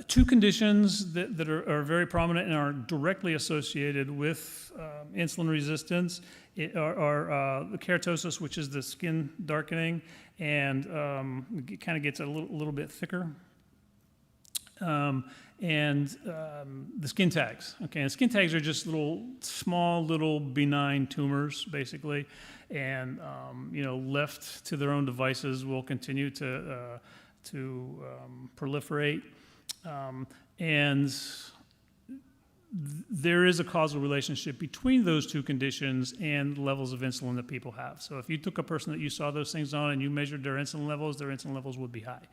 two conditions that are very prominent and are directly associated with insulin resistance are the keratosis, which is the skin darkening, and it kind of gets a little bit thicker, and the skin tags. Okay, and skin tags are just small little benign tumors, basically, and left to their own devices will continue to proliferate. And there is a causal relationship between those two conditions and levels of insulin that people have. So if you took a person that you saw those things on and you measured their insulin levels would be high.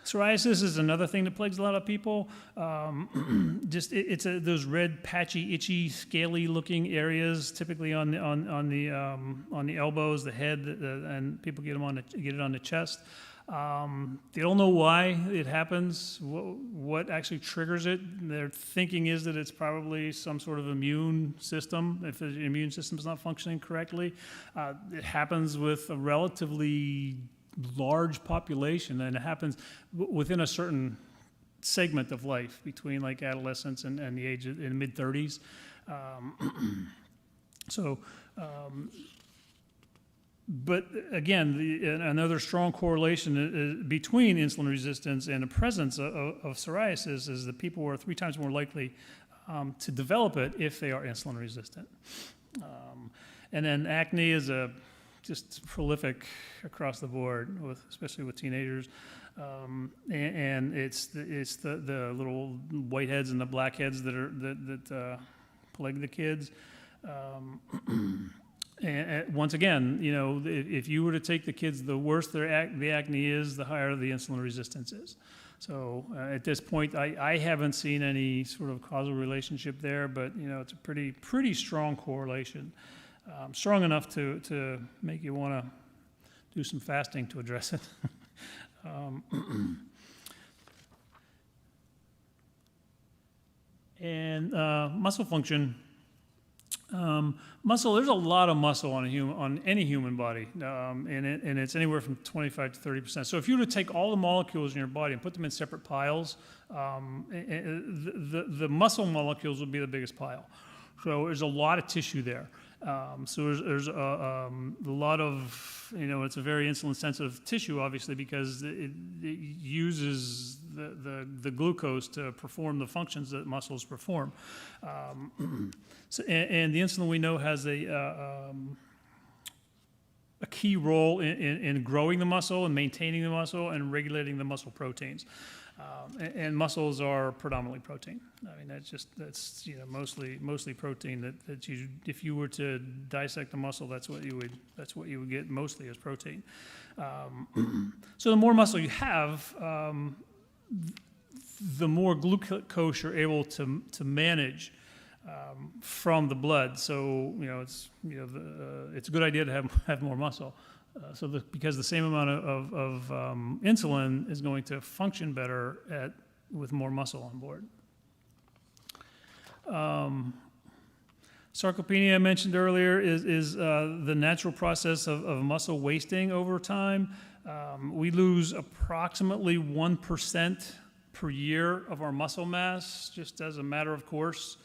Psoriasis is another thing that plagues a lot of people. It's those red, patchy, itchy, scaly-looking areas, typically on the elbows, the head, and people get it on the chest. They don't know why it happens, what actually triggers it. Their thinking is that it's probably some sort of immune system. If the immune system is not functioning correctly, it happens with a relatively large population, and it happens within a certain segment of life between like adolescence and the age in mid-30s. But again, another strong correlation between insulin resistance and the presence of psoriasis is that people are 3 times more likely to develop it if they are insulin resistant. And then acne is just prolific across the board, especially with teenagers. And it's the little whiteheads and the blackheads that plague the kids. And once again, if you were to take the kids, the worse the acne is, the higher the insulin resistance is. So at this point, I haven't seen any sort of causal relationship there, but it's a pretty strong correlation, strong enough to make you want to do some fasting to address it. And muscle function. Muscle, there's a lot of muscle on any human body, and it's anywhere from 25 to 30%. So if you were to take all the molecules in your body and put them in separate piles, the muscle molecules would be the biggest pile. So there's a lot of tissue there. So there's a lot of, it's a very insulin-sensitive tissue, obviously, because it uses the glucose to perform the functions that muscles perform. And the insulin, we know, has a key role in growing the muscle and maintaining the muscle and regulating the muscle proteins. And muscles are predominantly protein. I mean, that's mostly protein. That you, if you were to dissect a muscle, that's what you would get mostly as protein. So the more muscle you have, the more glucose you're able to manage from the blood. So it's a good idea to have more muscle. Because the same amount of insulin is going to function better with more muscle on board. Sarcopenia I mentioned earlier is the natural process of muscle wasting over time. We lose approximately 1% per year of our muscle mass, just as a matter of course.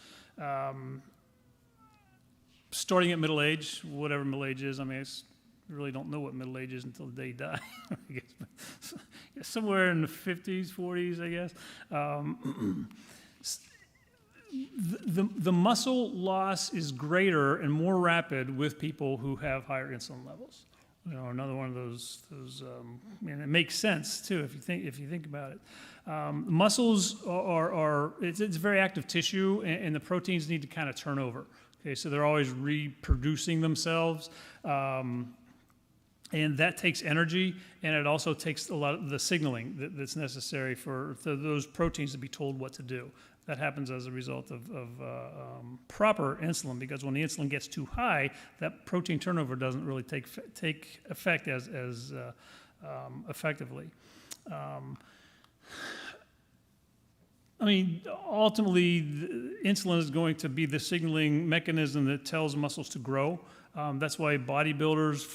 Starting at middle age, whatever middle age is, I mean, I really don't know what middle age is until the day you die. I guess. Somewhere in the 50s, 40s, I guess. The muscle loss is greater and more rapid with people who have higher insulin levels. Another one of those and it makes sense too if you think about it. Muscles it's very active tissue, and the proteins need to kind of turn over. Okay, so they're always reproducing themselves. And that takes energy, and it also takes a lot of the signaling that's necessary for those proteins to be told what to do. That happens as a result of proper insulin, because when the insulin gets too high, that protein turnover doesn't really take effect as effectively. Ultimately, insulin is going to be the signaling mechanism that tells muscles to grow. That's why bodybuilders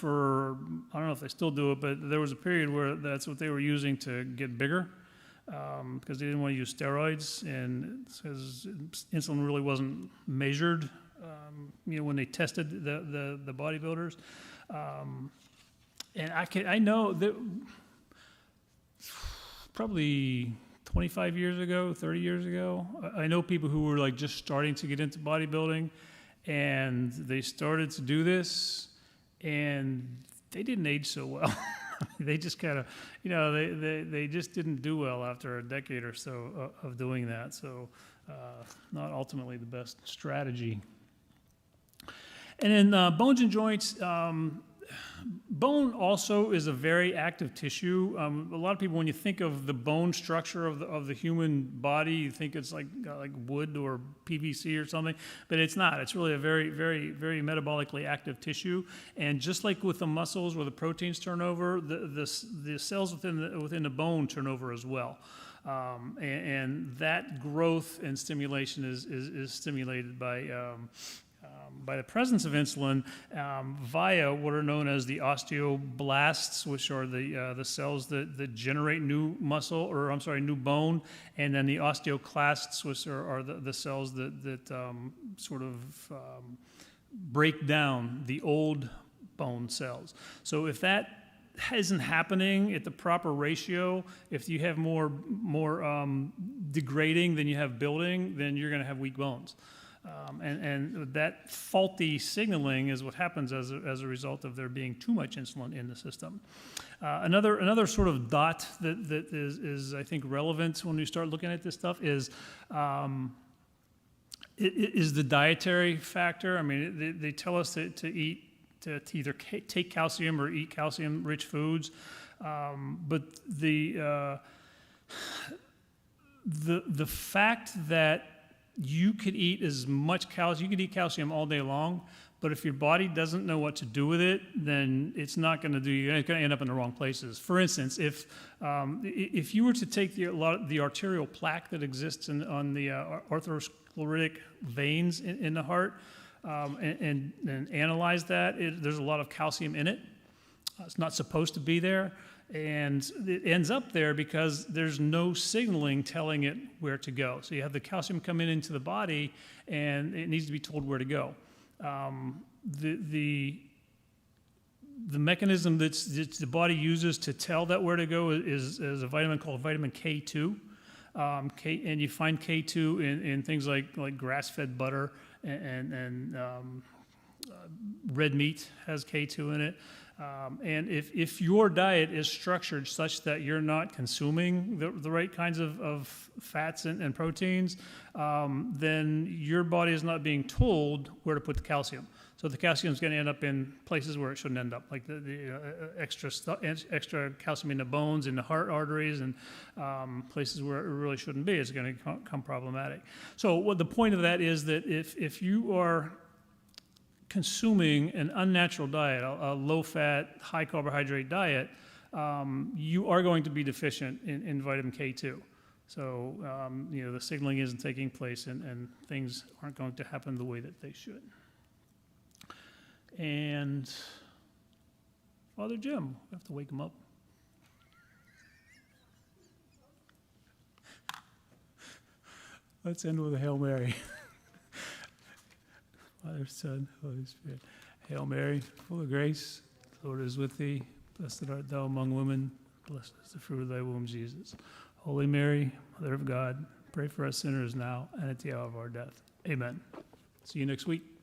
I don't know if they still do it, but there was a period where that's what they were using to get bigger, because they didn't want to use steroids, and because insulin really wasn't measured, when they tested the bodybuilders. And I know that probably 25 years ago, 30 years ago, I know people who were like just starting to get into bodybuilding, and they started to do this, and they didn't age so well. They just kind of, they just didn't do well after a decade or so of doing that. So not ultimately the best strategy. And then bones and joints. Bone also is a very active tissue. A lot of people, when you think of the bone structure of the human body, you think it's like wood or PVC or something, but it's not. It's really a very, very, very metabolically active tissue. And just like with the muscles where the proteins turn over, the cells within the bone turn over as well. And that growth and stimulation is stimulated by the presence of insulin via what are known as the osteoblasts, which are the cells that generate new new bone, and then the osteoclasts, which are the cells that sort of break down the old bone cells. So if that isn't happening at the proper ratio, if you have more degrading than you have building, then you're going to have weak bones. And that faulty signaling is what happens as a result of there being too much insulin in the system. Another sort of dot that is I think relevant when we start looking at this stuff is the dietary factor. I mean, they tell us to either take calcium or eat calcium-rich foods, but the fact that you could eat as much calcium, you could eat calcium all day long, but if your body doesn't know what to do with it, then it's not going to do, you're going to end up in the wrong places. For instance, if you were to take the arterial plaque that exists on the atherosclerotic veins in the heart and analyze that, there's a lot of calcium in it. It's not supposed to be there. And it ends up there because there's no signaling telling it where to go. So you have the calcium come into the body, and it needs to be told where to go. The mechanism that the body uses to tell that where to go is a vitamin called vitamin K2. And you find K2 in things like grass-fed butter, and red meat has K2 in it. And if your diet is structured such that you're not consuming the right kinds of fats and proteins, then your body is not being told where to put the calcium. So the calcium is going to end up in places where it shouldn't end up, like the extra calcium in the bones, in the heart arteries, and places where it really shouldn't be. It's going to become problematic. So what the point of that is that if you are consuming an unnatural diet, a low-fat, high-carbohydrate diet, you are going to be deficient in vitamin K2. So, the signaling isn't taking place, and things aren't going to happen the way that they should. And Father Jim, we have to wake him up. Let's end with a Hail Mary. Father, Son, Holy Spirit. Hail Mary, full of grace, the Lord is with thee. Blessed art thou among women. Blessed is the fruit of thy womb, Jesus. Holy Mary, Mother of God, pray for us sinners now and at the hour of our death. Amen. See you next week.